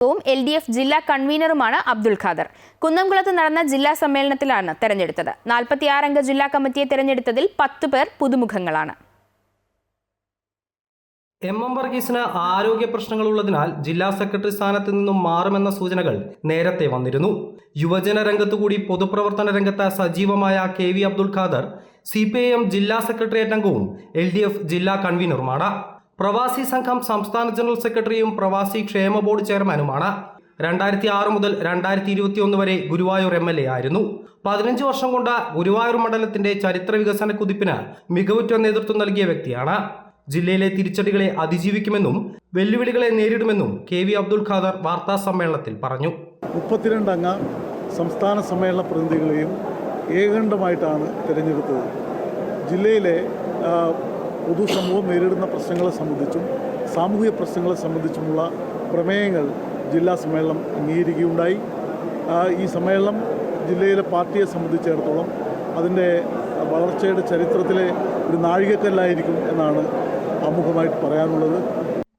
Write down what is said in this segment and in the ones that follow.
LDF ജില്ലാ കൺവീനറുമാണ് അബ്ദുൽ ഖാദർ. കുന്നംകുളത്ത് നടന്ന ജില്ലാ സമ്മേളനത്തിലാണ് തെരഞ്ഞെടുത്തത്. 46 അംഗ ജില്ലാ കമ്മിറ്റിയെ തെരഞ്ഞെടുത്തതിൽ 10 പേർ പുതുമുഖങ്ങളാണ്. MM വർഗീസിന് ആരോഗ്യ പ്രശ്നങ്ങളുള്ളതിനാൽ ജില്ലാ സെക്രട്ടറി സ്ഥാനത്ത് നിന്നും മാറുമെന്ന സൂചനകൾ നേരത്തെ വന്നിരുന്നു. യുവജന രംഗത്തുകൂടി പൊതുപ്രവർത്തന രംഗത്ത് സജീവമായ KV അബ്ദുൽ ഖാദർ CPIM ജില്ലാ സെക്രട്ടേറിയറ്റ് അംഗവും LDF ജില്ലാ കൺവീനറുമാണ്. പ്രവാസി സംഘം സംസ്ഥാന ജനറൽ സെക്രട്ടറിയും പ്രവാസി ക്ഷേമ ബോർഡ് ചെയർമാനുമാണ്. 2006 മുതൽ 2021 വരെ ഗുരുവായൂർ MLA ആയിരുന്നു. 15 വർഷം കൊണ്ട് ഗുരുവായൂർ മണ്ഡലത്തിന്റെ ചരിത്ര വികസന കുതിപ്പിന് മികവുറ്റ നേതൃത്വം നൽകിയ വ്യക്തിയാണ്. ജില്ലയിലെ തിരിച്ചടികളെ അതിജീവിക്കുമെന്നും വെല്ലുവിളികളെ നേരിടുമെന്നും KV അബ്ദുൽ ഖാദർ വാർത്താ സമ്മേളനത്തിൽ പറഞ്ഞു. 32 അംഗ സംസ്ഥാന സമ്മേളന പ്രതിനിധികളെയും ഏകകണ്ഠമായിട്ടാണ് തിരഞ്ഞെടുത്തത്. ജില്ലയിലെ പൊതുസമൂഹം നേരിടുന്ന പ്രശ്നങ്ങളെ സംബന്ധിച്ചും സാമൂഹിക പ്രശ്നങ്ങളെ സംബന്ധിച്ചുമുള്ള പ്രമേയങ്ങൾ ജില്ലാ സമ്മേളനം അംഗീകരിക്കുകയുണ്ടായി. ഈ സമ്മേളനം ജില്ലയിലെ പാർട്ടിയെ സംബന്ധിച്ചിടത്തോളം അതിൻ്റെ വളർച്ചയുടെ ചരിത്രത്തിലെ ഒരു നാഴികക്കല്ലായിരിക്കും എന്നാണ് ആമുഖമായിട്ട് പറയാനുള്ളത്.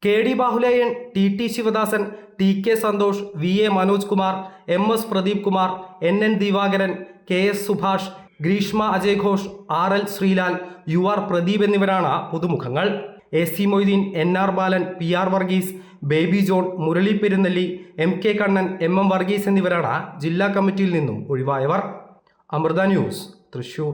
KD Bahuleyan, TT Sivadasan, TK Santhosh, VA Manoj Kumar, MS Pradeep Kumar, NN Divakaran, KS Subhash, Greeshma Ajay Ghosh, RL Sreelal, UR Pradeep എന്നിവരാണ് പുതുമുഖങ്ങൾ. AC മൊയ്തീൻ, NR ബാലൻ, PR Varghese, baby John, Murali Perunnelli, MK Kannan, MM Varghese എന്നിവരാണ് ജില്ലാ കമ്മിറ്റിയിൽ നിന്നും ഒഴിവായവർ. അമൃത ന്യൂസ്, തൃശൂർ.